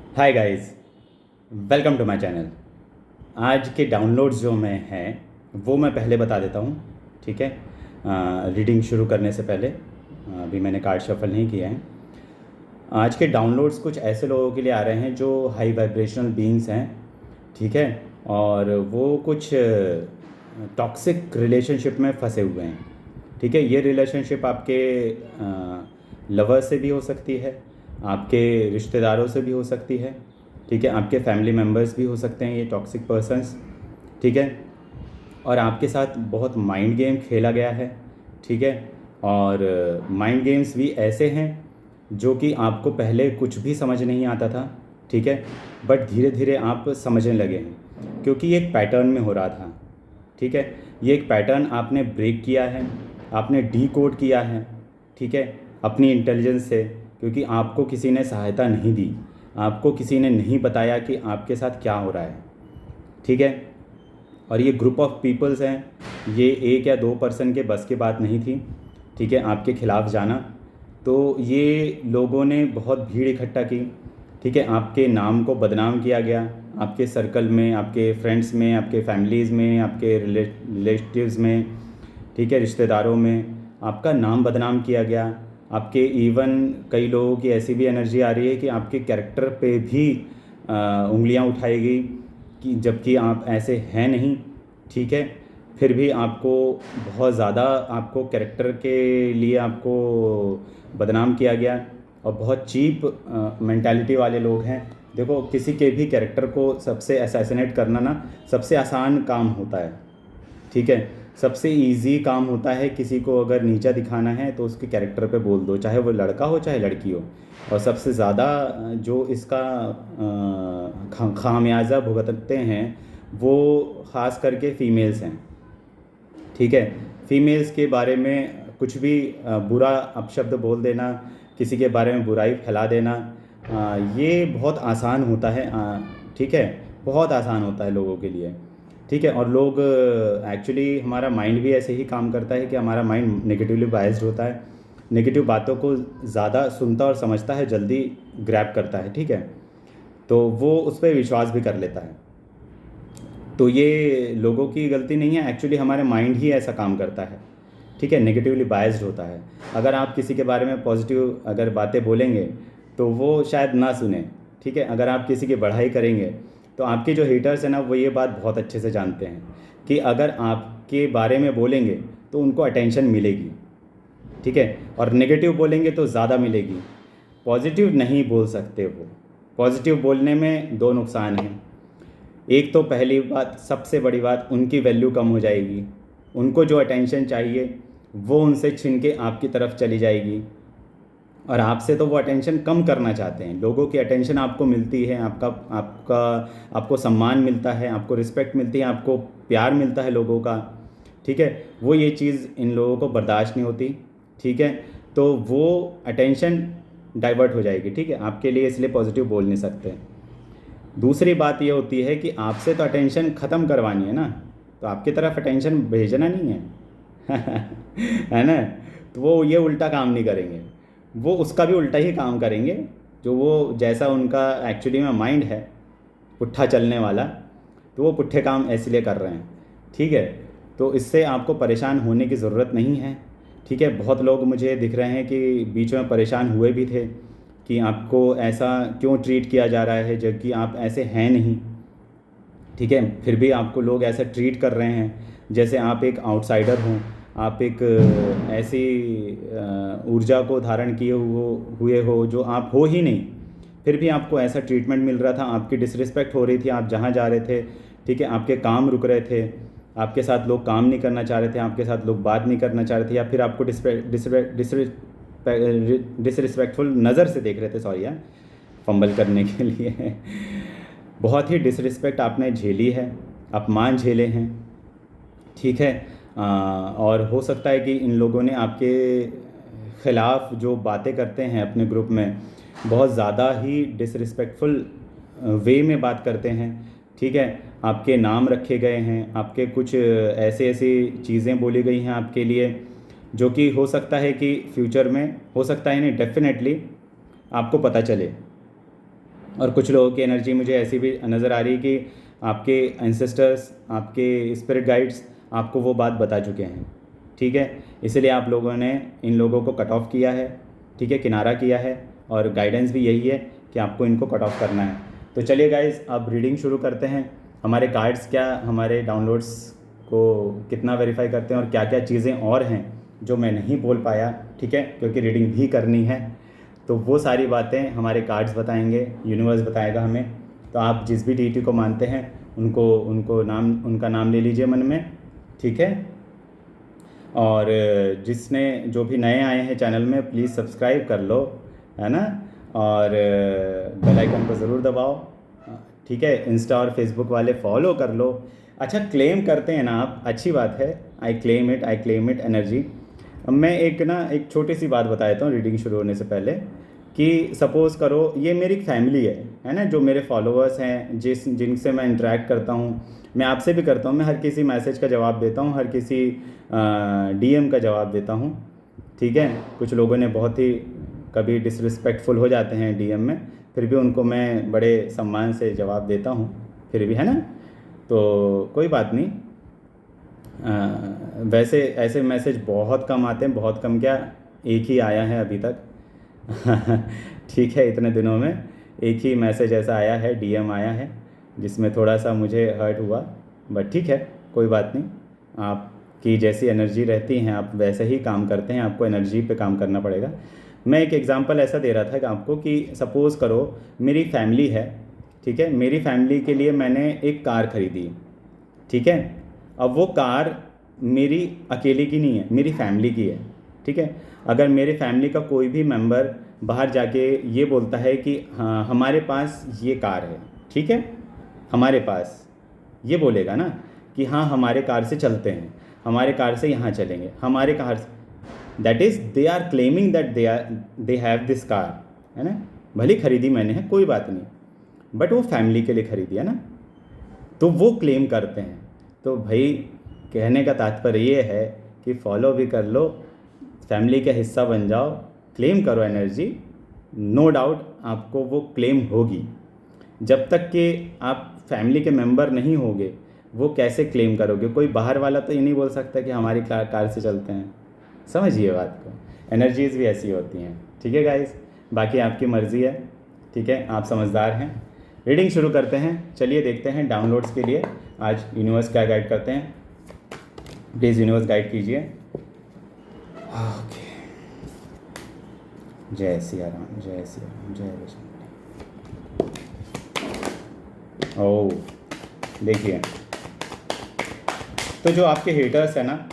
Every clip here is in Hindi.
Hi guys, welcome to my channel. आज के डाउनलोड्स जो मैं हैं वो मैं पहले बता देता हूँ। ठीक है, रीडिंग शुरू करने से पहले अभी मैंने कार्ड शफल नहीं किया है। आज के डाउनलोड्स कुछ ऐसे लोगों के लिए आ रहे हैं जो हाई वाइब्रेशनल बीइंग्स हैं। ठीक है, और वो कुछ टॉक्सिक रिलेशनशिप में फंसे हुए हैं। ठीक है, ये रिलेशनशिप आपके लवर से भी हो सकती है, आपके रिश्तेदारों से भी हो सकती है। ठीक है, आपके फैमिली मेम्बर्स भी हो सकते हैं ये टॉक्सिक पर्सन्स। ठीक है, और आपके साथ बहुत माइंड गेम खेला गया है। ठीक है, और माइंड गेम्स भी ऐसे हैं जो कि आपको पहले कुछ भी समझ नहीं आता था। ठीक है, बट धीरे धीरे आप समझने लगे हैं क्योंकि ये एक पैटर्न में हो रहा था। ठीक है, ये एक पैटर्न आपने ब्रेक किया है, आपने डी कोड किया है। ठीक है, अपनी इंटेलिजेंस से, क्योंकि आपको किसी ने सहायता नहीं दी, आपको किसी ने नहीं बताया कि आपके साथ क्या हो रहा है। ठीक है, और ये ग्रुप ऑफ पीपल्स हैं, ये एक या दो पर्सन के बस की बात नहीं थी। ठीक है, आपके खिलाफ़ जाना। तो ये लोगों ने बहुत भीड़ इकट्ठा की। ठीक है, आपके नाम को बदनाम किया गया, आपके सर्कल में, आपके फ्रेंड्स में, आपके फैमिलीज़ में, आपके रिलेटिव्स में। ठीक है, रिश्तेदारों में आपका नाम बदनाम किया गया। आपके इवन कई लोगों की ऐसी भी एनर्जी आ रही है कि आपके कैरेक्टर पे भी उंगलियां उठाई गई कि जबकि आप ऐसे हैं नहीं। ठीक है, फिर भी आपको बहुत ज़्यादा, आपको कैरेक्टर के लिए आपको बदनाम किया गया। और बहुत चीप मेंटालिटी वाले लोग हैं। देखो, किसी के भी कैरेक्टर को सबसे असैसिनेट करना ना सबसे आसान काम होता है। ठीक है, सबसे इजी काम होता है किसी को अगर नीचा दिखाना है तो उसके कैरेक्टर पे बोल दो, चाहे वो लड़का हो चाहे लड़की हो। और सबसे ज़्यादा जो इसका खामियाजा भुगतते हैं वो ख़ास करके फ़ीमेल्स हैं। ठीक है, फीमेल्स के बारे में कुछ भी बुरा अपशब्द बोल देना, किसी के बारे में बुराई फैला देना, ये बहुत आसान होता है। ठीक है, बहुत आसान होता है लोगों के लिए। ठीक है, और लोग एक्चुअली, हमारा माइंड भी ऐसे ही काम करता है कि हमारा माइंड नेगेटिवली बायस्ड होता है। नेगेटिव बातों को ज़्यादा सुनता और समझता है, जल्दी ग्रैब करता है। ठीक है, तो वो उस पर विश्वास भी कर लेता है। तो ये लोगों की गलती नहीं है, एक्चुअली हमारे माइंड ही ऐसा काम करता है। ठीक है, नेगेटिवली बायस्ड होता है। अगर आप किसी के बारे में पॉजिटिव अगर बातें बोलेंगे तो वो शायद ना सुने। ठीक है, अगर आप किसी की बढ़ाई करेंगे तो आपके जो हेटर्स हैं ना, वो ये बात बहुत अच्छे से जानते हैं कि अगर आपके बारे में बोलेंगे तो उनको अटेंशन मिलेगी। ठीक है, और नेगेटिव बोलेंगे तो ज़्यादा मिलेगी। पॉजिटिव नहीं बोल सकते वो। पॉजिटिव बोलने में दो नुकसान हैं। एक तो पहली बात, सबसे बड़ी बात, उनकी वैल्यू कम हो जाएगी। उनको जो अटेंशन चाहिए वो उनसे छीन के आपकी तरफ चली जाएगी। और आपसे तो वो अटेंशन कम करना चाहते हैं। लोगों की अटेंशन आपको मिलती है, आपका आपका आपको सम्मान मिलता है, आपको रिस्पेक्ट मिलती है, आपको प्यार मिलता है लोगों का। ठीक है, वो ये चीज़ इन लोगों को बर्दाश्त नहीं होती। ठीक है, तो वो अटेंशन डाइवर्ट हो जाएगी। ठीक है, आपके लिए, इसलिए पॉजिटिव बोल नहीं सकते। दूसरी बात ये होती है कि आपसे तो अटेंशन ख़त्म करवानी है ना, तो आपकी तरफ अटेंशन भेजना नहीं है। है ना? तो वो ये उल्टा काम नहीं करेंगे, वो उसका भी उल्टा ही काम करेंगे। जो वो जैसा उनका एक्चुअली में माइंड है, पुट्ठा चलने वाला, तो वो पुट्ठे काम इसलिए कर रहे हैं। ठीक है, तो इससे आपको परेशान होने की ज़रूरत नहीं है। ठीक है, बहुत लोग मुझे दिख रहे हैं कि बीच में परेशान हुए भी थे कि आपको ऐसा क्यों ट्रीट किया जा रहा है जबकि आप ऐसे हैं नहीं। ठीक है, फिर भी आपको लोग ऐसा ट्रीट कर रहे हैं जैसे आप एक आउटसाइडर हों, आप एक ऐसी ऊर्जा को धारण किए हुए हो जो आप हो ही नहीं। फिर भी आपको ऐसा ट्रीटमेंट मिल रहा था, आपकी डिसरिस्पेक्ट हो रही थी, आप जहाँ जा रहे थे। ठीक है, आपके काम रुक रहे थे, आपके साथ लोग काम नहीं करना चाह रहे थे, आपके साथ लोग बात नहीं करना चाह रहे थे, या फिर आपको डिसरिस्पेक्टफुल नज़र से देख रहे थे। सॉरी यार, फंबल करने के लिए। बहुत ही डिसरिस्पेक्ट आपने झेली है, अपमान झेले हैं। ठीक है, और हो सकता है कि इन लोगों ने आपके ख़िलाफ़ जो बातें करते हैं अपने ग्रुप में, बहुत ज़्यादा ही डिसरिस्पेक्टफुल वे में बात करते हैं। ठीक है, आपके नाम रखे गए हैं, आपके कुछ ऐसे ऐसी चीज़ें बोली गई हैं आपके लिए जो कि हो सकता है कि फ्यूचर में, हो सकता है नहीं, डेफिनेटली आपको पता चले। और कुछ लोगों की एनर्जी मुझे ऐसी भी नज़र आ रही है कि आपके एंसेस्टर्स, आपके स्पिरिट गाइड्स आपको वो बात बता चुके हैं, ठीक है। इसलिए आप लोगों ने इन लोगों को कट ऑफ किया है, ठीक है, किनारा किया है, और गाइडेंस भी यही है कि आपको इनको कट ऑफ करना है। तो चलिए गाइज़, अब रीडिंग शुरू करते हैं। हमारे कार्ड्स क्या हमारे डाउनलोड्स को कितना वेरीफाई करते हैं और क्या क्या चीज़ें और हैं जो मैं नहीं बोल पाया, ठीक है, क्योंकि रीडिंग भी करनी है। तो वो सारी बातें हमारे कार्ड्स बताएंगे, यूनिवर्स बताएगा हमें। तो आप जिस भी डीटी को मानते हैं उनका नाम ले लीजिए मन में, ठीक है। और जिसने जो भी नए आए हैं चैनल में, प्लीज़ सब्सक्राइब कर लो, है ना, और बेल आइकन को ज़रूर दबाओ, ठीक है। इंस्टा और फेसबुक वाले फॉलो कर लो। अच्छा, क्लेम करते हैं ना आप, अच्छी बात है। I claim it energy. अब मैं एक छोटी सी बात बता देता हूँ रीडिंग शुरू होने से पहले, कि सपोज़ करो ये मेरी फैमिली है ना, जो मेरे फॉलोअर्स हैं, जिनसे मैं इंटरेक्ट करता हूँ, मैं आपसे भी करता हूँ, मैं हर किसी मैसेज का जवाब देता हूँ, हर किसी डीएम का जवाब देता हूँ, ठीक है। कुछ लोगों ने बहुत ही कभी डिसरिस्पेक्टफुल हो जाते हैं डीएम में, फिर भी उनको मैं बड़े सम्मान से जवाब देता हूँ, फिर भी, है ना। तो कोई बात नहीं। वैसे ऐसे मैसेज बहुत कम आते हैं, बहुत कम क्या, एक ही आया है अभी तक ठीक है, इतने दिनों में एक ही मैसेज ऐसा आया है, डीएम आया है, जिसमें थोड़ा सा मुझे हर्ट हुआ, बट ठीक है, कोई बात नहीं। आपकी जैसी एनर्जी रहती हैं आप वैसे ही काम करते हैं, आपको एनर्जी पे काम करना पड़ेगा। मैं एक एग्जांपल ऐसा दे रहा था कि आपको, कि सपोज़ करो मेरी फैमिली है, ठीक है, मेरी फैमिली के लिए मैंने एक कार ख़रीदी, ठीक है। अब वो कार मेरी अकेले की नहीं है, मेरी फैमिली की है, ठीक है। अगर मेरे फैमिली का कोई भी मेंबर बाहर जाके ये बोलता है कि हाँ हमारे पास ये कार है, ठीक है, हमारे पास ये बोलेगा ना कि हाँ हमारे कार से चलते हैं, हमारे कार से यहाँ चलेंगे, हमारे कार से, that is they are claiming that they have this car, है ना। भले खरीदी मैंने है, कोई बात नहीं, बट वो फैमिली के लिए खरीदी है ना, तो वो क्लेम करते हैं। तो भाई कहने का तात्पर्य ये है कि फॉलो भी कर लो, फैमिली का हिस्सा बन जाओ, क्लेम करो एनर्जी, नो डाउट आपको वो क्लेम होगी। जब तक कि आप फैमिली के मेंबर नहीं होगे, वो कैसे क्लेम करोगे? कोई बाहर वाला तो ये नहीं बोल सकता कि हमारी कार से चलते हैं। समझिए बात को, एनर्जीज़ भी ऐसी होती हैं, ठीक है गाइस। बाकी आपकी मर्ज़ी है, ठीक है, आप समझदार हैं। रीडिंग शुरू करते हैं, चलिए देखते हैं डाउनलोड्स के लिए आज यूनिवर्स क्या गाइड करते हैं। प्लीज़ यूनिवर्स गाइड कीजिए। ओके, जय सिया राम, जय सिया राम, जय विष्णु। ओह देखिए, तो जो आपके हेटर्स हैं ना,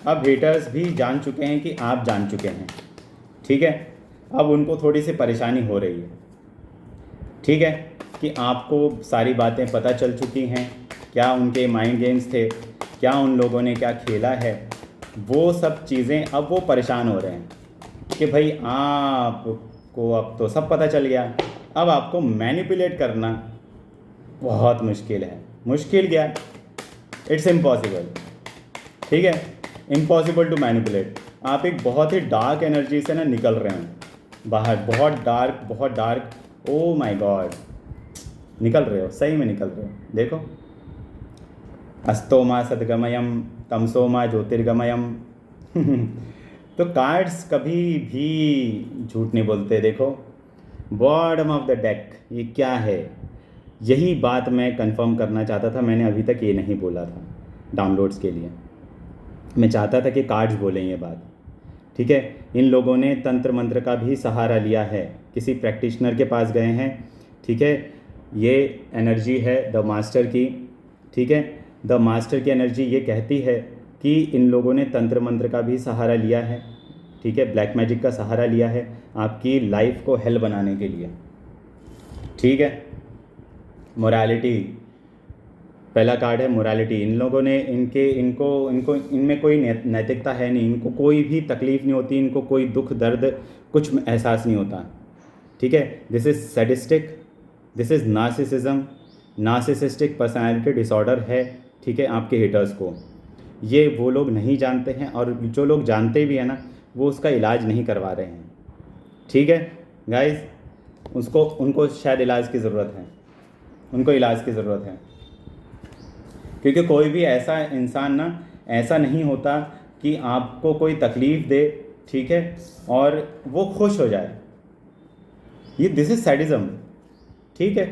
अब हेटर्स भी जान चुके हैं कि आप जान चुके हैं, ठीक है। अब उनको थोड़ी सी परेशानी हो रही है, ठीक है, कि आपको सारी बातें पता चल चुकी हैं, क्या उनके माइंड गेम्स थे, क्या उन लोगों ने क्या खेला है, वो सब चीज़ें अब वो परेशान हो रहे हैं कि भाई आपको अब तो सब पता चल गया, अब आपको मैनिपुलेट करना बहुत मुश्किल है। मुश्किल क्या, इट्स इम्पॉसिबल, ठीक है, इम्पॉसिबल टू मैनिपुलेट। आप एक बहुत ही डार्क एनर्जी से ना निकल रहे हैं बाहर, बहुत डार्क, ओ माय गॉड, निकल रहे हो, सही में निकल रहे हो। देखो, अस्तोमा सद्गमयम तमसोमा ज्योतिर्गमयम तो कार्ड्स कभी भी झूठ नहीं बोलते। देखो, बॉटम ऑफ द डेक, ये क्या है, यही बात मैं कंफर्म करना चाहता था। मैंने अभी तक ये नहीं बोला था डाउनलोड्स के लिए, मैं चाहता था कि कार्ड्स बोलें ये बात, ठीक है। इन लोगों ने तंत्र मंत्र का भी सहारा लिया है, किसी प्रैक्टिशनर के पास गए हैं, ठीक है। ये एनर्जी है द मास्टर की, ठीक है। द मास्टर की एनर्जी ये कहती है कि इन लोगों ने तंत्र मंत्र का भी सहारा लिया है, ठीक है, ब्लैक मैजिक का सहारा लिया है आपकी लाइफ को हेल बनाने के लिए, ठीक है। मोरालिटी, पहला कार्ड है मोरालिटी। इन लोगों ने इनमें कोई नैतिकता है नहीं, इनको कोई भी तकलीफ़ नहीं होती, इनको कोई दुख दर्द कुछ एहसास नहीं होता, ठीक है। This is sadistic, this is narcissistic personality disorder है, ठीक है। आपके हेटर्स को ये वो लोग नहीं जानते हैं, और जो लोग जानते भी हैं ना, वो उसका इलाज नहीं करवा रहे हैं, ठीक है गाइस। उसको उनको शायद इलाज की ज़रूरत है, उनको इलाज की ज़रूरत है। क्योंकि कोई भी ऐसा इंसान ना ऐसा नहीं होता कि आपको कोई तकलीफ़ दे, ठीक है, और वो खुश हो जाए। ये दिस इज़ सैडिज़म, ठीक है।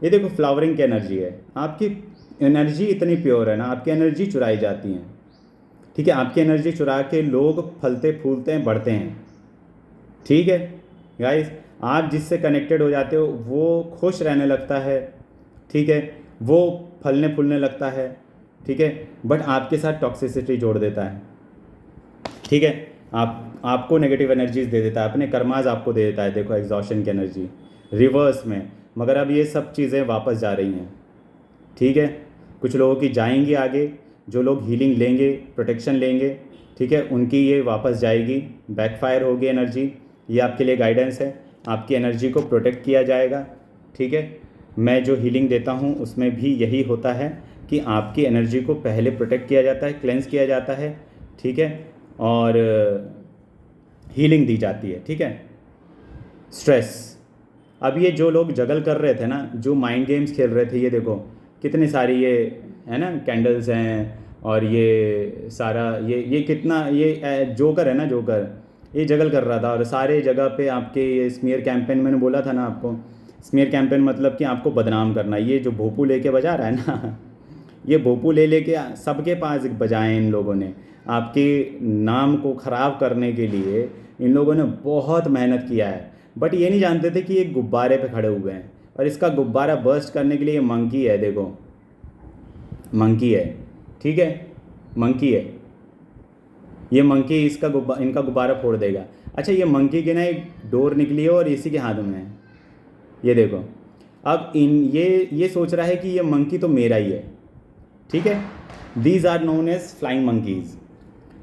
ये देखो फ्लावरिंग की एनर्जी है, आपकी एनर्जी इतनी प्योर है ना, आपकी एनर्जी चुराई जाती है, ठीक है। आपकी एनर्जी चुरा के लोग फलते फूलते हैं, बढ़ते हैं, ठीक है गाइस। आप जिससे कनेक्टेड हो जाते हो वो खुश रहने लगता है, ठीक है, वो फलने फूलने लगता है, ठीक है, बट आपके साथ टॉक्सिसिटी जोड़ देता है, ठीक है। आपको नेगेटिव एनर्जीज दे देता है, अपने कर्माज आपको दे देता है। देखो एग्जॉशन की एनर्जी रिवर्स में, मगर अब ये सब चीज़ें वापस जा रही हैं, ठीक है। कुछ लोगों की जाएंगी आगे, जो लोग हीलिंग लेंगे, प्रोटेक्शन लेंगे, ठीक है, उनकी ये वापस जाएगी, बैकफायर होगी एनर्जी। ये आपके लिए गाइडेंस है, आपकी एनर्जी को प्रोटेक्ट किया जाएगा, ठीक है। मैं जो हीलिंग देता हूँ उसमें भी यही होता है कि आपकी एनर्जी को पहले प्रोटेक्ट किया जाता है, क्लेंस किया जाता है, ठीक है, और हीलिंग दी जाती है, ठीक है। स्ट्रेस, अब ये जो लोग जगल कर रहे थे ना, जो माइंड गेम्स खेल रहे थे, ये देखो कितनी सारी ये है ना कैंडल्स हैं, और ये सारा ये कितना ये जोकर है ना, जोकर ये जगल कर रहा था, और सारे जगह पे आपके ये स्मीयर कैंपेन, मैंने बोला था ना आपको, स्मीयर कैंपेन मतलब कि आपको बदनाम करना। ये जो भोपू लेके बजा रहा है ना ये भोपू ले लेके सबके पास बजाए इन लोगों ने, आपके नाम को ख़राब करने के लिए इन लोगों ने बहुत मेहनत किया है। बट ये नहीं जानते थे कि ये गुब्बारे पे खड़े हुए हैं, और इसका गुब्बारा बर्स्ट करने के लिए ये मंकी है, देखो मंकी है, ठीक है, मंकी है, ये मंकी इनका गुब्बारा फोड़ देगा। अच्छा, ये मंकी की ना एक डोर निकली है और इसी के हाथ में है, ये देखो। अब ये सोच रहा है कि ये मंकी तो मेरा ही है, ठीक है। These are known as flying monkeys.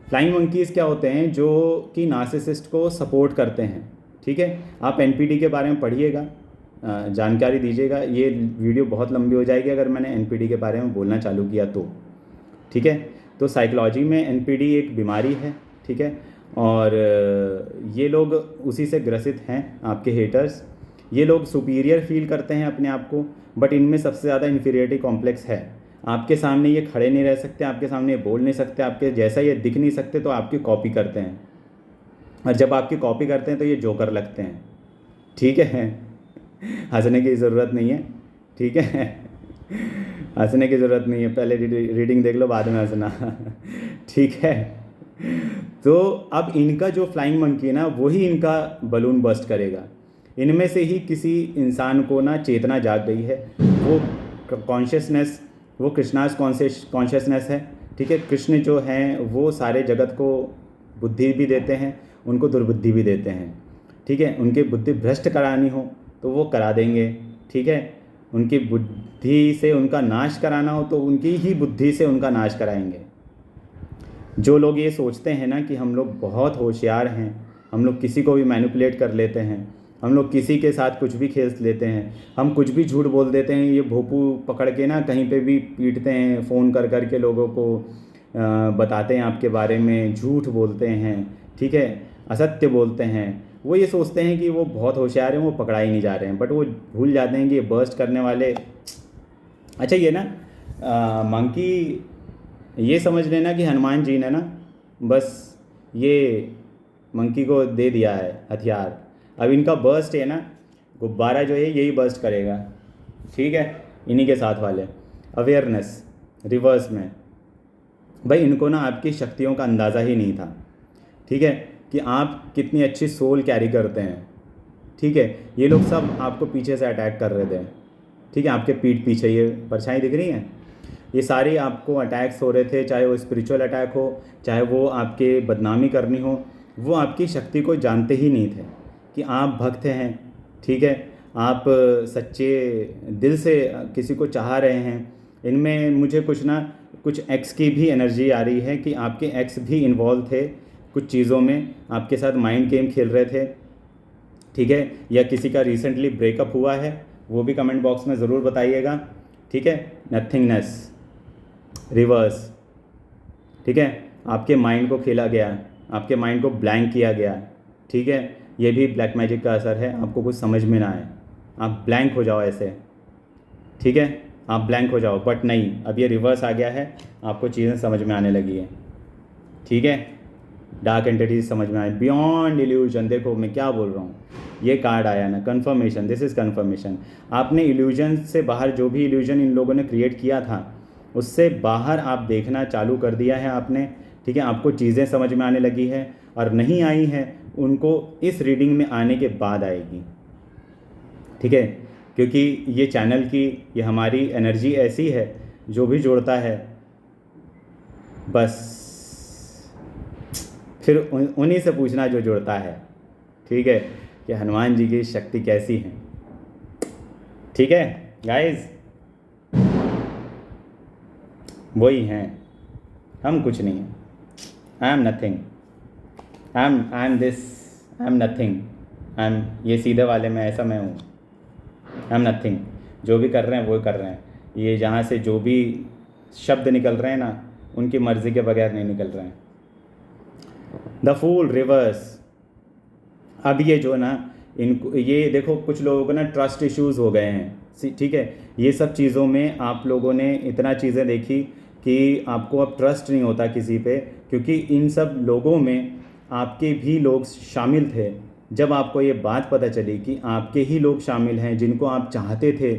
Flying monkeys क्या होते हैं, जो कि नार्सिसिस्ट को सपोर्ट करते हैं, ठीक है। आप एनपीडी के बारे में पढ़िएगा, जानकारी दीजिएगा। ये वीडियो बहुत लंबी हो जाएगी अगर मैंने एनपीडी के बारे में बोलना चालू किया तो, ठीक है। तो साइकोलॉजी में एनपीडी एक बीमारी है, ठीक है, और ये लोग उसी से ग्रसित हैं, आपके हेटर्स। ये लोग सुपीरियर फील करते हैं अपने आप को, बट इनमें सबसे ज़्यादा इन्फीरियरिटी कॉम्प्लेक्स है। आपके सामने ये खड़े नहीं रह सकते, आपके सामने ये बोल नहीं सकते, आपके जैसा ये दिख नहीं सकते, तो आपकी कॉपी करते हैं, और जब आपकी कॉपी करते हैं तो ये जोकर लगते हैं, ठीक है। हंसने की ज़रूरत नहीं है, ठीक है, हंसने की ज़रूरत नहीं है, पहले रीडिंग देख लो बाद में हंसना ठीक है। तो अब इनका जो फ्लाइंग मंकी है ना, वही इनका बलून बर्स्ट करेगा। इनमें से ही किसी इंसान को ना चेतना जाग गई है, वो कॉन्शियसनेस, वो कृष्णास कॉन्शियसनेस है, ठीक है। कृष्ण जो हैं वो सारे जगत को बुद्धि भी देते हैं, उनको दुर्बुद्धि भी देते हैं, ठीक है। उनकी बुद्धि भ्रष्ट करानी हो तो वो करा देंगे, ठीक है। उनकी बुद्धि से उनका नाश कराना हो तो उनकी ही बुद्धि से उनका नाश कराएंगे। जो लोग ये सोचते हैं ना कि हम लोग बहुत होशियार हैं, हम लोग किसी को भी मैनिपुलेट कर लेते हैं, हम लोग किसी के साथ कुछ भी खेल लेते हैं, हम कुछ भी झूठ बोल देते हैं, ये भोपू पकड़ के ना कहीं पे भी पीटते हैं, फ़ोन कर कर के लोगों को बताते हैं आपके बारे में, झूठ बोलते हैं, ठीक है, असत्य बोलते हैं। वो ये सोचते हैं कि वो बहुत होशियार हैं, वो पकड़ा ही नहीं जा रहे हैं, बट वो भूल जाते हैं कि ये बर्स्ट करने वाले। अच्छा, ये ना मंकी, ये समझ लेना कि हनुमान जी ने ना बस ये मंकी को दे दिया है हथियार। अब इनका बर्स्ट है ना, गुब्बारा जो है यही बर्स्ट करेगा, ठीक है, इन्हीं के साथ वाले। अवेयरनेस रिवर्स में, भाई इनको ना आपकी शक्तियों का अंदाज़ा ही नहीं था, ठीक है, कि आप कितनी अच्छी सोल कैरी करते हैं, ठीक है। ये लोग सब आपको पीछे से अटैक कर रहे थे, ठीक है, आपके पीठ पीछे ये परछाई दिख रही है, ये सारे आपको अटैक्स हो रहे थे, चाहे वो स्पिरिचुअल अटैक हो, चाहे वो आपके बदनामी करनी हो। वो आपकी शक्ति को जानते ही नहीं थे कि आप भक्त हैं, ठीक है, आप सच्चे दिल से किसी को चाह रहे हैं। इनमें मुझे कुछ एक्स की भी एनर्जी आ रही है कि आपके एक्स भी इन्वॉल्व थे कुछ चीज़ों में, आपके साथ माइंड गेम खेल रहे थे, ठीक है, या किसी का रिसेंटली ब्रेकअप हुआ है, वो भी कमेंट बॉक्स में ज़रूर बताइएगा, ठीक है। नथिंगनेस रिवर्स, ठीक है, आपके माइंड को खेला गया, आपके माइंड को ब्लैंक किया गया, ठीक है। ये भी ब्लैक मैजिक का असर है, आपको कुछ समझ में ना आए, आप ब्लैंक हो जाओ ऐसे, ठीक है, आप ब्लैंक हो जाओ। बट नहीं, अब ये रिवर्स आ गया है, आपको चीज़ें समझ में आने लगी है, ठीक है। डार्क एंटिटीज समझ में आए, बियॉन्ड इल्यूजन। देखो मैं क्या बोल रहा हूँ, ये कार्ड आया ना, कन्फर्मेशन, दिस इज़ कन्फर्मेशन। आपने इल्यूजन से बाहर, जो भी इल्यूजन इन लोगों ने क्रिएट किया था उससे बाहर आप देखना चालू कर दिया है आपने, ठीक है। आपको चीज़ें समझ में आने लगी है, और नहीं आई हैं उनको इस रीडिंग में आने के बाद आएगी, ठीक है। क्योंकि ये चैनल की, ये हमारी एनर्जी ऐसी है, जो भी जोड़ता है बस फिर उन्हीं से पूछना जो जुड़ता है, ठीक है, कि हनुमान जी की शक्ति कैसी है, ठीक है गाइस। वही हैं, हम कुछ नहीं हैं। I am nothing, I am this, I am nothing, I am, ये सीधे वाले में ऐसा मैं हूँ, आई एम नथिंग। जो भी कर रहे हैं वो कर रहे हैं, ये जहाँ से जो भी शब्द निकल रहे हैं ना, उनकी मर्ज़ी के बगैर नहीं निकल रहे हैं। The fool reversed. अब ये जो ना, इनको ये देखो, कुछ लोगों को ना ट्रस्ट इश्यूज़ हो गए हैं, ठीक है। ये सब चीज़ों में आप लोगों ने इतना चीज़ें देखी कि आपको अब ट्रस्ट नहीं होता किसी पे, क्योंकि इन सब लोगों में आपके भी लोग शामिल थे। जब आपको ये बात पता चली कि आपके ही लोग शामिल हैं जिनको आप चाहते थे,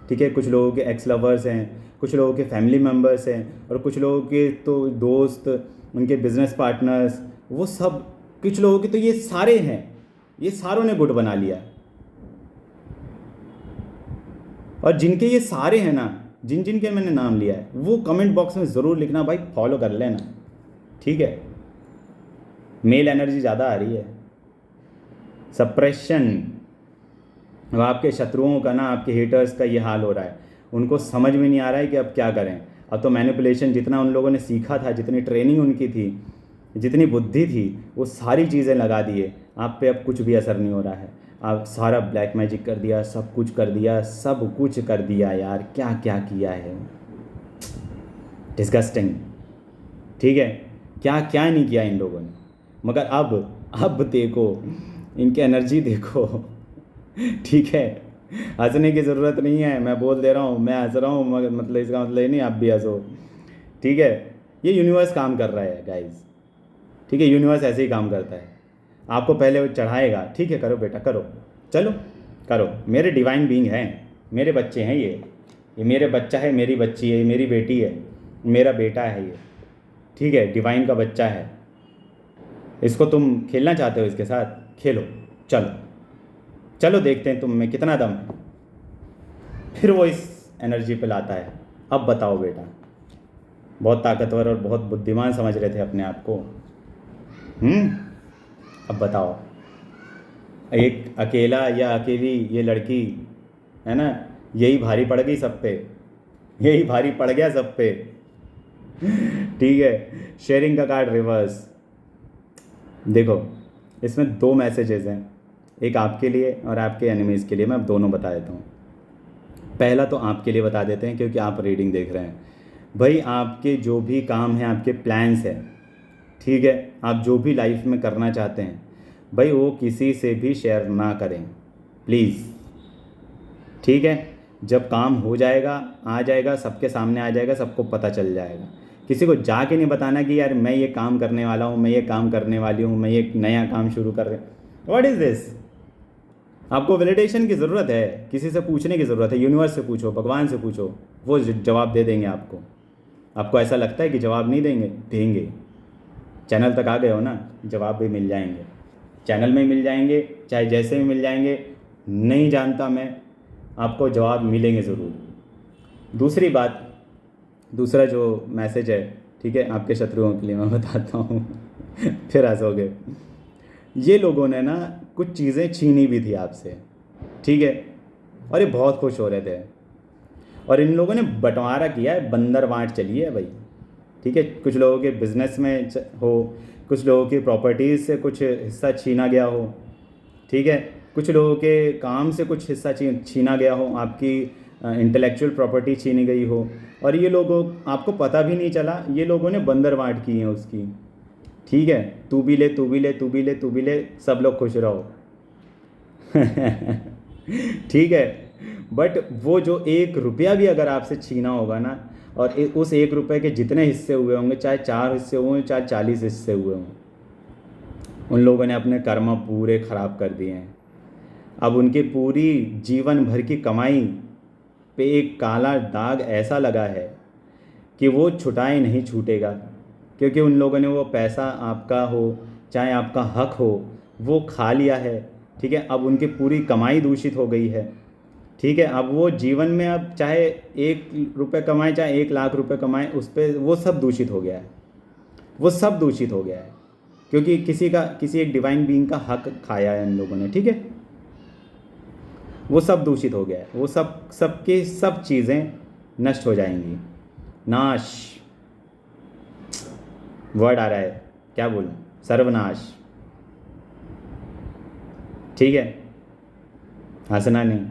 ठीक है, कुछ लोगों के एक्स लवर्स हैं, कुछ लोगों के फैमिली मेम्बर्स हैं, और कुछ लोगों के तो दोस्त, उनके बिजनेस पार्टनर्स, वो सब, कुछ लोगों के तो ये सारे हैं, ये सारों ने गुट बना लिया। और जिनके ये सारे हैं ना, जिन जिन के मैंने नाम लिया है, वो कमेंट बॉक्स में ज़रूर लिखना भाई, फॉलो कर लेना, ठीक है। मेल एनर्जी ज़्यादा आ रही है, सप्रेशन। अब आपके शत्रुओं का ना, आपके हेटर्स का ये हाल हो रहा है, उनको समझ में नहीं आ रहा है कि अब क्या करें। अब तो मैनिपुलेशन जितना उन लोगों ने सीखा था, जितनी ट्रेनिंग उनकी थी, जितनी बुद्धि थी, वो सारी चीज़ें लगा दिए आप पे। अब कुछ भी असर नहीं हो रहा है, आप सारा ब्लैक मैजिक कर दिया, सब कुछ कर दिया, सब कुछ कर दिया यार, क्या क्या किया है, डिस्गस्टिंग, ठीक है। क्या क्या नहीं किया इन लोगों ने, मगर अब देखो इनकी एनर्जी देखो, ठीक है। हंसने की ज़रूरत नहीं है, मैं बोल दे रहा हूँ, मैं हंस रहा हूँ मगर मतलब इसका मतलब ये नहीं आप भी हंसो, ठीक है। ये यूनिवर्स काम कर रहा है गाइस, ठीक है, यूनिवर्स ऐसे ही काम करता है। आपको पहले वो चढ़ाएगा, ठीक है, करो बेटा करो, चलो करो, मेरे डिवाइन बीइंग हैं, मेरे बच्चे हैं ये मेरे बच्चा है, मेरी बच्ची है, ये मेरी बेटी है, मेरा बेटा है ये, ठीक है, डिवाइन का बच्चा है। इसको तुम खेलना चाहते हो, इसके साथ खेलो, चलो चलो देखते हैं तुम में कितना दम है। फिर वो इस एनर्जी पे लाता है, अब बताओ बेटा। बहुत ताकतवर और बहुत बुद्धिमान समझ रहे थे अपने आप को, अब बताओ, एक अकेला या अकेली ये लड़की है ना, यही भारी पड़ गई सब पे, यही भारी पड़ गया सब पे, ठीक है। शेयरिंग का कार्ड रिवर्स। देखो इसमें दो मैसेजेस हैं, एक आपके लिए और आपके एनिमीज़ के लिए। मैं अब दोनों बता देता हूँ। पहला तो आपके लिए बता देते हैं, क्योंकि आप रीडिंग देख रहे हैं भाई। आपके जो भी काम हैं, आपके प्लान्स हैं, ठीक है, आप जो भी लाइफ में करना चाहते हैं भाई, वो किसी से भी शेयर ना करें प्लीज़, ठीक है। जब काम हो जाएगा, आ जाएगा, सबके सामने आ जाएगा, सबको पता चल जाएगा। किसी को जाके नहीं बताना कि यार मैं ये काम करने वाला हूँ, मैं ये काम करने वाली हूँ, मैं ये नया काम शुरू कर रहे हूँ। What is this? आपको वैलिडेशन की ज़रूरत है, किसी से पूछने की ज़रूरत है। यूनिवर्स से पूछो, भगवान से पूछो, वो जवाब दे देंगे आपको। आपको ऐसा लगता है कि जवाब नहीं देंगे? देंगे। चैनल तक आ गए हो ना, जवाब भी मिल जाएंगे, चैनल में मिल जाएंगे, चाहे जैसे भी मिल जाएंगे, नहीं जानता मैं, आपको जवाब मिलेंगे ज़रूर। दूसरी बात, दूसरा जो मैसेज है, ठीक है, आपके शत्रुओं के लिए मैं बताता हूँ फिर हंसोगे। ये लोगों ने ना कुछ चीज़ें छीनी भी थी आपसे, ठीक है, और ये बहुत खुश हो रहे थे, और इन लोगों ने बंटवारा किया है, बंदर बांट चली है भाई, ठीक है। कुछ लोगों के बिजनेस में हो, कुछ लोगों की प्रॉपर्टीज़ से कुछ हिस्सा छीना गया हो, ठीक है, कुछ लोगों के काम से कुछ हिस्सा छीना गया हो, आपकी इंटेलेक्चुअल प्रॉपर्टी छीनी गई हो, और ये लोगों, आपको पता भी नहीं चला, ये लोगों ने बंदर बांट की है उसकी, ठीक है। तू भी ले, तू भी ले, तू भी ले, तू भी ले, सब लोग खुश रहो ठीक है, बट वो जो 1 रुपया भी अगर आपसे छीना होगा ना, और उस 1 रुपये के जितने हिस्से हुए होंगे, चाहे 4 हिस्से हुए चाहे 40 हिस्से हुए हों, उन लोगों ने अपने कर्म पूरे ख़राब कर दिए हैं। अब उनके पूरी जीवन भर की कमाई पे एक काला दाग ऐसा लगा है कि वो छुटाए नहीं छूटेगा, क्योंकि उन लोगों ने वो पैसा, आपका हो चाहे आपका हक हो, वो खा लिया है। ठीक है, अब उनकी पूरी कमाई दूषित हो गई है। ठीक है, अब वो जीवन में अब चाहे 1 रुपये कमाए चाहे 1 लाख रुपए कमाए, उस पर वो सब दूषित हो गया है, वो सब दूषित हो गया है, क्योंकि किसी एक डिवाइन बीइंग का हक खाया है इन लोगों ने। ठीक है, वो सब दूषित हो गया है, वो सबके सब चीज़ें नष्ट हो जाएंगी। नाश वर्ड आ रहा है, क्या बोलूं, सर्वनाश। ठीक है, हंसना नहीं,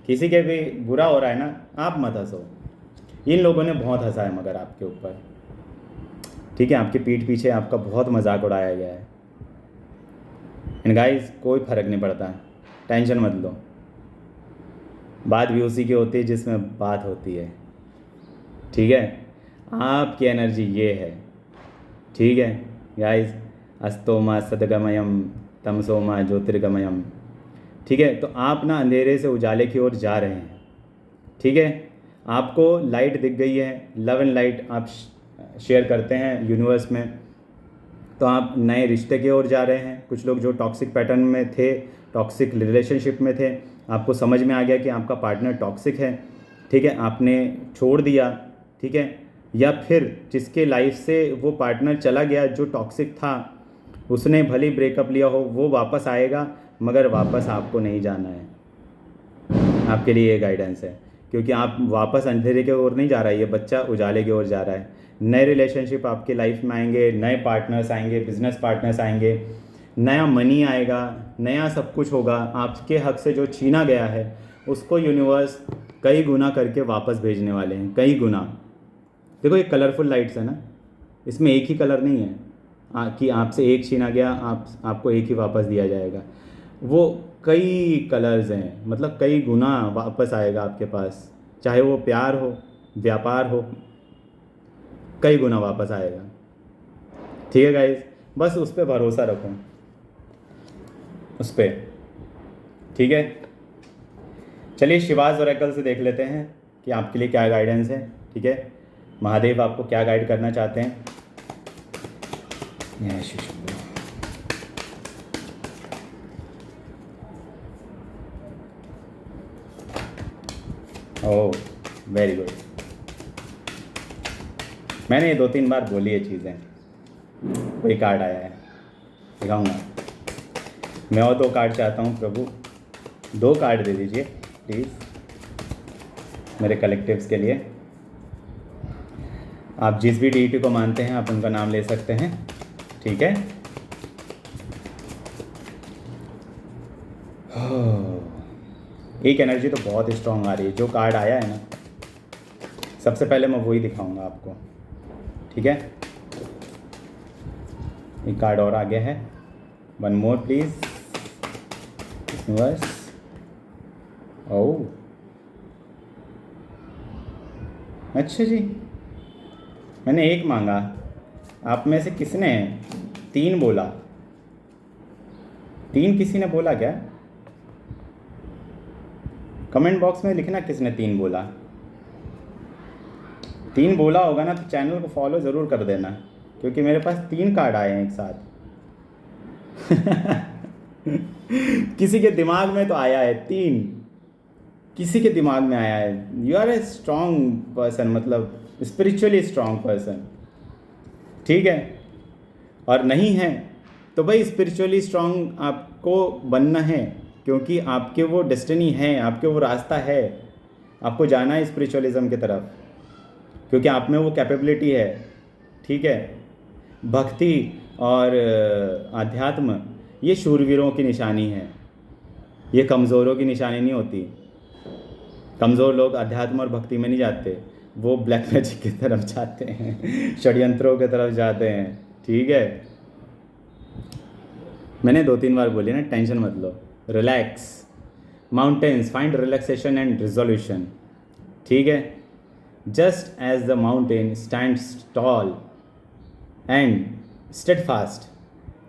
किसी के भी बुरा हो रहा है ना, आप मत हंसो। इन लोगों ने बहुत हंसा है मगर आपके ऊपर। ठीक है, आपकी पीठ पीछे आपका बहुत मजाक उड़ाया गया है। एंड गाइस, कोई फ़र्क नहीं पड़ता, टेंशन मत लो, बात भी उसी की होती है जिसमें बात होती है। ठीक है, आपकी एनर्जी ये है। ठीक है गाइस, अस्तो मा सदगमयम तमसो मा ज्योतिर्गमयम। ठीक है, तो आप ना अंधेरे से उजाले की ओर जा रहे हैं। ठीक है, आपको लाइट दिख गई है, लव एंड लाइट आप शेयर करते हैं यूनिवर्स में, तो आप नए रिश्ते की ओर जा रहे हैं। कुछ लोग जो टॉक्सिक पैटर्न में थे, टॉक्सिक रिलेशनशिप में थे, आपको समझ में आ गया कि आपका पार्टनर टॉक्सिक है। ठीक है, आपने छोड़ दिया। ठीक है, या फिर जिसके लाइफ से वो पार्टनर चला गया जो टॉक्सिक था, उसने भले ही ब्रेकअप लिया हो, वो वापस आएगा, मगर वापस आपको नहीं जाना है। आपके लिए ये गाइडेंस है, क्योंकि आप वापस अंधेरे की ओर नहीं जा रहा है, ये बच्चा उजाले की ओर जा रहा है। नए रिलेशनशिप आपके लाइफ में आएंगे, नए पार्टनर्स आएंगे, बिजनेस पार्टनर्स आएंगे, नया मनी आएगा, नया सब कुछ होगा। आपके हक से जो छीना गया है उसको यूनिवर्स कई गुना करके वापस भेजने वाले हैं, कई गुना। देखो ये कलरफुल लाइट्स है ना, इसमें एक ही कलर नहीं है कि आपसे एक छीना गया आपको एक ही वापस दिया जाएगा। वो कई कलर्स हैं, मतलब कई गुना वापस आएगा आपके पास, चाहे वो प्यार हो, व्यापार हो, कई गुना वापस आएगा। ठीक है गाइस, बस उस पर भरोसा रखो, उस पर। ठीक है, चलिए शिवाज ओरेकल से देख लेते हैं कि आपके लिए क्या गाइडेंस है। ठीक है, महादेव आपको क्या गाइड करना चाहते हैं। ओह वेरी गुड, मैंने ये 2-3 बार बोली ये चीज़ें। कोई कार्ड आया है, दिखाऊंगा मैं, और 2 कार्ड चाहता हूँ प्रभु, 2 कार्ड दे दीजिए प्लीज़ मेरे कलेक्टिव्स के लिए। आप जिस भी डीटी को मानते हैं आप उनका नाम ले सकते हैं। ठीक है, एक एनर्जी तो बहुत स्ट्रांग आ रही है, जो कार्ड आया है ना, सबसे पहले मैं वही दिखाऊंगा आपको। ठीक है, एक कार्ड और आ गया है, 1 मोर प्लीज यूनिवर्स। ओह अच्छा जी, मैंने 1 मांगा, आप में से किसने 3 बोला? 3 किसी ने बोला क्या? कमेंट बॉक्स में लिखना किसने 3 बोला। 3 बोला होगा ना तो चैनल को फॉलो ज़रूर कर देना, क्योंकि मेरे पास 3 कार्ड आए हैं एक साथ। किसी के दिमाग में तो आया है 3, किसी के दिमाग में आया है। You are a strong person, मतलब स्पिरिचुअली स्ट्रॉन्ग पर्सन। ठीक है, और नहीं है तो भाई स्पिरिचुअली स्ट्रॉन्ग आपको बनना है, क्योंकि आपके वो डेस्टिनी है, आपके वो रास्ता है, आपको जाना है स्पिरिचुअलिज्म की तरफ, क्योंकि आप में वो कैपेबिलिटी है। ठीक है, भक्ति और आध्यात्म ये शूरवीरों की निशानी है, ये कमज़ोरों की निशानी नहीं होती। कमज़ोर लोग अध्यात्म और भक्ति में नहीं जाते, वो ब्लैक मैजिक की तरफ जाते हैं, षड्यंत्रों की तरफ जाते हैं। ठीक है, मैंने 2-3 बार बोली ना, टेंशन मत लो, relax. Mountains find relaxation and resolution, ठीक है। Just as the mountain stands tall and steadfast,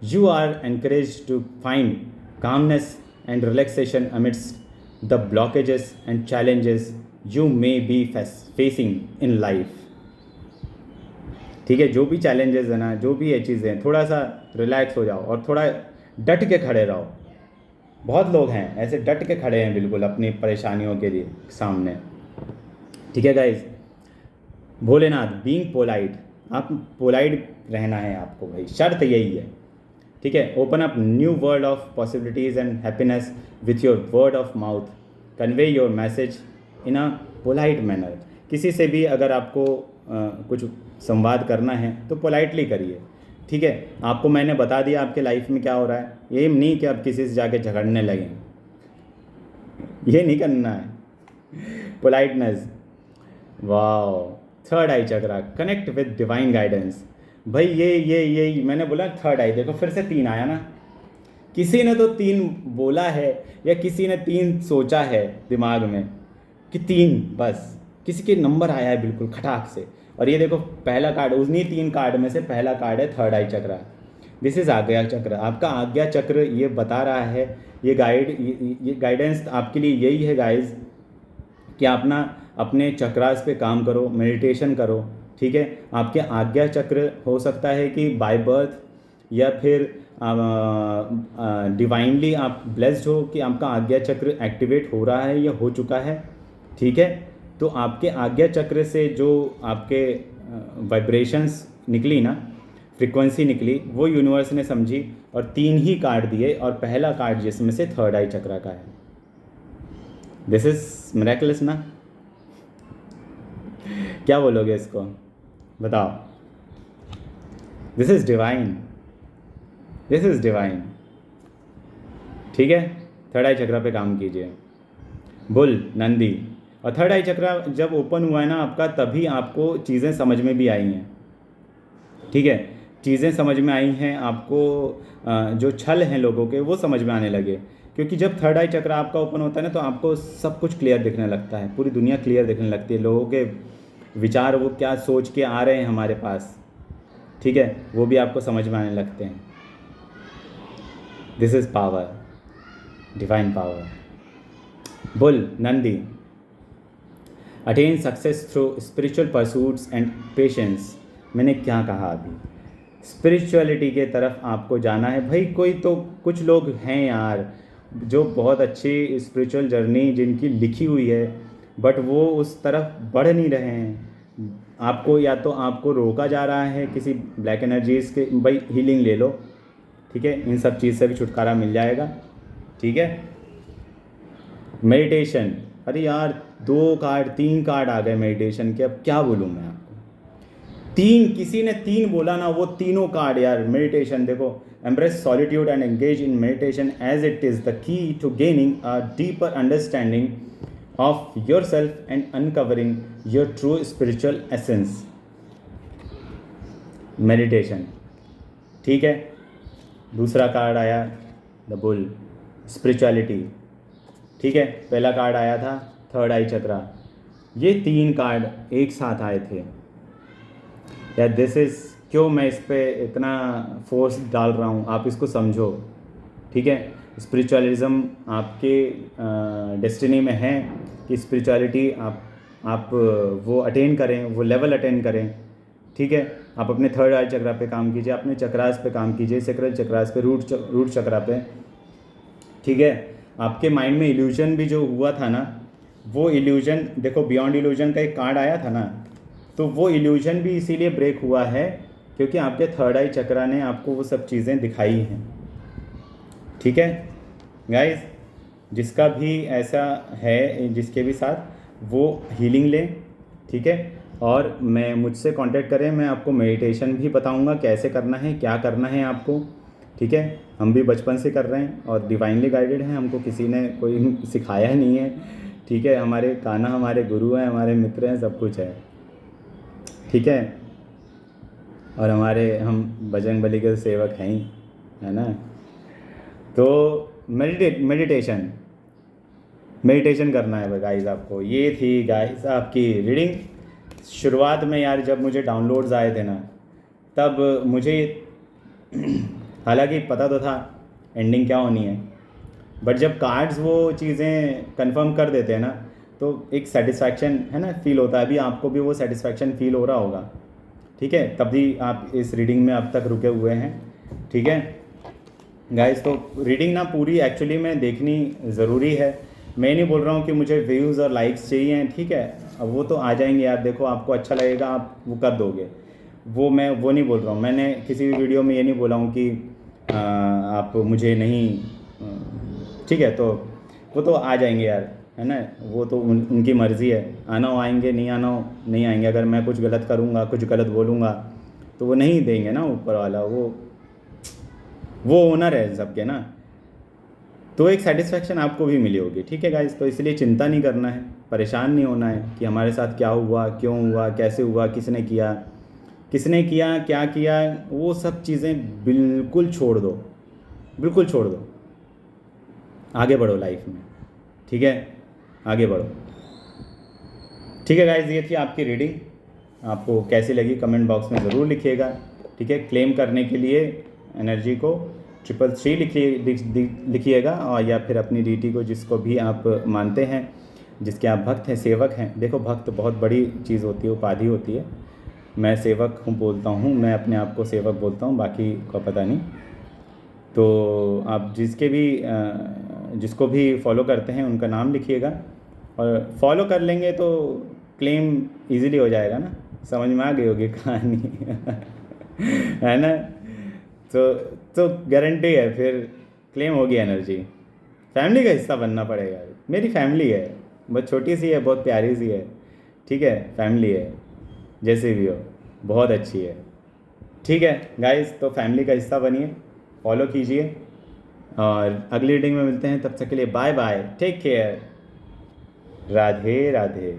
you are encouraged to find calmness and relaxation amidst the blockages and challenges you may be facing in life, ठीक है। जो भी चैलेंजेस है ना, जो भी ये चीज़ें हैं, थोड़ा सा रिलैक्स हो जाओ और थोड़ा डट के खड़े रहो। बहुत लोग हैं ऐसे डट के खड़े हैं बिल्कुल अपनी परेशानियों के लिए सामने, ठीक है गाइज। भोलेनाथ बीइंग पोलाइट, आप पोलाइट रहना है आपको भाई, शर्त यही है, ठीक है। Open up new world of possibilities and happiness with your word of mouth, convey your message in a polite manner. किसी से भी अगर आपको कुछ संवाद करना है तो पोलाइटली करिए, ठीक है। आपको मैंने बता दिया आपके लाइफ में क्या हो रहा है, ये नहीं कि आप किसी से जाके झगड़ने लगें, ये नहीं करना है। Politeness, wow. Third I chakra, connect with divine guidance. भाई ये मैंने बोला थर्ड आई, देखो फिर से 3 आया ना। किसी ने तो 3 बोला है या किसी ने 3 सोचा है दिमाग में कि 3, बस किसी के नंबर आया है बिल्कुल खटाक से। और ये देखो पहला कार्ड, उन्हीं 3 कार्ड में से पहला कार्ड है third I chakra. This is आज्ञा चक्र, आपका आज्ञा चक्र ये बता रहा है, ये गाइडेंस आपके लिए यही है गाइज कि अपने चक्रास पे काम करो, मेडिटेशन करो, ठीक है। आपके आज्ञा चक्र हो सकता है कि बाय बर्थ या फिर डिवाइनली आप ब्लेस्ड हो कि आपका आज्ञा चक्र एक्टिवेट हो रहा है या हो चुका है, ठीक है। तो आपके आज्ञा चक्र से जो आपके वाइब्रेशंस निकली ना, फ्रीक्वेंसी निकली, वो यूनिवर्स ने समझी और 3 ही कार्ड दिए और पहला कार्ड जिसमें से थर्ड आई चक्रा का है। दिस इज मिरेकलस ना, क्या बोलोगे इसको, बताओ। This is divine, this is divine, ठीक है। थर्ड आई चक्रा पे काम कीजिए। बुल, नंदी। और थर्ड आई चक्रा जब ओपन हुआ है ना आपका, तभी आपको चीज़ें समझ में भी आई हैं, ठीक है। चीज़ें समझ में आई हैं आपको, जो छल हैं लोगों के वो समझ में आने लगे। क्योंकि जब थर्ड आई चक्र आपका ओपन होता है ना, तो आपको सब कुछ क्लियर दिखने लगता है, पूरी दुनिया क्लियर दिखने लगती है। लोगों के विचार, वो क्या सोच के आ रहे हैं हमारे पास, ठीक है, वो भी आपको समझ में आने लगते हैं। This is power, divine power. Bull, Nandi. Attain success through spiritual pursuits and patience. मैंने क्या कहा अभी, स्पिरिचुअलिटी के तरफ आपको जाना है भाई। कोई तो कुछ लोग हैं यार जो बहुत अच्छी स्पिरिचुअल जर्नी जिनकी लिखी हुई है, बट वो उस तरफ बढ़ नहीं रहे हैं। आपको या तो आपको रोका जा रहा है किसी ब्लैक एनर्जीज़ के, भाई हीलिंग ले लो, ठीक है, इन सब चीज़ से भी छुटकारा मिल जाएगा, ठीक है। मेडिटेशन, अरे यार 2 कार्ड 3 कार्ड आ गए मेडिटेशन के, अब क्या बोलूँ मैं आपको। 3, किसी ने 3 बोला ना, वो तीनों कार्ड यार। मेडिटेशन देखो, embrace solitude and engage in meditation as it is the key to gaining a deeper understanding of your self and uncovering your true spiritual essence. Meditation, ठीक है। दूसरा कार्ड आया द बुल, स्पिरिचुअलिटी, ठीक है। पहला कार्ड आया था थर्ड आई चक्रा। ये 3 कार्ड एक साथ आए थे यार। दिस इज़, क्यों मैं इस पर इतना फोर्स डाल रहा हूँ, आप इसको समझो, ठीक है। स्पिरिचुअलिज्म आपके डेस्टिनी में है कि स्पिरिचुअलिटी आप वो अटेन करें, वो लेवल अटेन करें, ठीक है। आप अपने थर्ड आई चक्रा पे काम कीजिए, अपने चक्रास पे काम कीजिए, सेक्रल चक्रास पे, रूट चक्रा पे, ठीक है। आपके माइंड में इल्यूजन भी जो हुआ था ना, वो इल्यूजन देखो, बियॉन्ड इल्यूजन का एक कार्ड आया था ना, तो वो इल्यूजन भी इसीलिए ब्रेक हुआ है क्योंकि आपके थर्ड आई चक्रा ने आपको वो सब चीज़ें दिखाई हैं, ठीक है गाइस। जिसका भी ऐसा है, जिसके भी साथ, वो हीलिंग लें, ठीक है। और मैं मुझसे कांटेक्ट करें, मैं आपको मेडिटेशन भी बताऊंगा कैसे करना है, क्या करना है आपको, ठीक है। हम भी बचपन से कर रहे हैं और डिवाइनली गाइडेड हैं, हमको किसी ने कोई सिखाया नहीं है, ठीक है। हमारे कान्हा हमारे गुरु हैं, हमारे मित्र हैं, सब कुछ है, ठीक है। और हम बजरंग बली के सेवक हैं ही, है ना। तो मेडिटेशन, मेडिटेशन करना है गाइस आपको। ये थी गाइस आपकी रीडिंग। शुरुआत में यार जब मुझे डाउनलोड्स आए थे ना, तब मुझे हालांकि पता तो था एंडिंग क्या होनी है, बट जब कार्ड्स वो चीज़ें कंफर्म कर देते हैं ना, तो एक सेटिस्फैक्शन है ना फील होता है। अभी आपको भी वो सेटिस्फैक्शन फील हो रहा होगा, ठीक है, तभी आप इस रीडिंग में अब तक रुके हुए हैं, ठीक है गाइस। तो रीडिंग ना पूरी एक्चुअली में देखनी ज़रूरी है। मैं नहीं बोल रहा हूँ कि मुझे व्यूज़ और लाइक्स चाहिए, ठीक है, अब वो तो आ जाएंगे यार, देखो आपको अच्छा लगेगा आप वो कर दोगे, मैं वो नहीं बोल रहा हूँ। मैंने किसी भी वीडियो में ये नहीं बोला हूँ कि आप मुझे नहीं ठीक है, तो वो तो आ जाएंगे यार, है ना, वो तो उनकी मर्ज़ी है, आना हो आएंगे, नहीं आना हो नहीं आएंगे। अगर मैं कुछ गलत करूँगा, कुछ गलत बोलूँगा, तो वो नहीं देंगे ना ऊपर वाला, वो ओनर है सबके ना। तो एक सेटिस्फेक्शन आपको भी मिली होगी, ठीक है गाइस। तो इसलिए चिंता नहीं करना है, परेशान नहीं होना है कि हमारे साथ क्या हुआ, क्यों हुआ, कैसे हुआ, किसने किया, क्या किया, वो सब चीज़ें बिल्कुल छोड़ दो, बिल्कुल छोड़ दो। आगे बढ़ो लाइफ में, ठीक है, आगे बढ़ो। ठीक है गाइस, ये थी आपकी रीडिंग। आपको कैसी लगी कमेंट बॉक्स में ज़रूर लिखिएगा, ठीक है। क्लेम करने के लिए एनर्जी को 333 लिखिएगा, और या फिर अपनी डीटी को, जिसको भी आप मानते हैं, जिसके आप भक्त हैं, सेवक हैं। देखो भक्त बहुत बड़ी चीज़ होती है, उपाधि होती है। मैं सेवक हूँ बोलता हूँ, मैं अपने आप को सेवक बोलता हूँ, बाकी को पता नहीं। तो आप जिसको भी फॉलो करते हैं उनका नाम लिखिएगा, और फॉलो कर लेंगे तो क्लेम इजीली हो जाएगा ना, समझ में आ गई होगी कहानी है ना। तो गारंटी है, फिर क्लेम होगी एनर्जी। फैमिली का हिस्सा बनना पड़ेगा। मेरी फैमिली है, बहुत छोटी सी है, बहुत प्यारी सी है, ठीक है, फैमिली है, जैसे भी हो बहुत अच्छी है, ठीक है गाइस। तो फैमिली का हिस्सा बनिए, फॉलो कीजिए, और अगली रीडिंग में मिलते हैं। तब तक के लिए bye bye, take care, Radhe Radhe.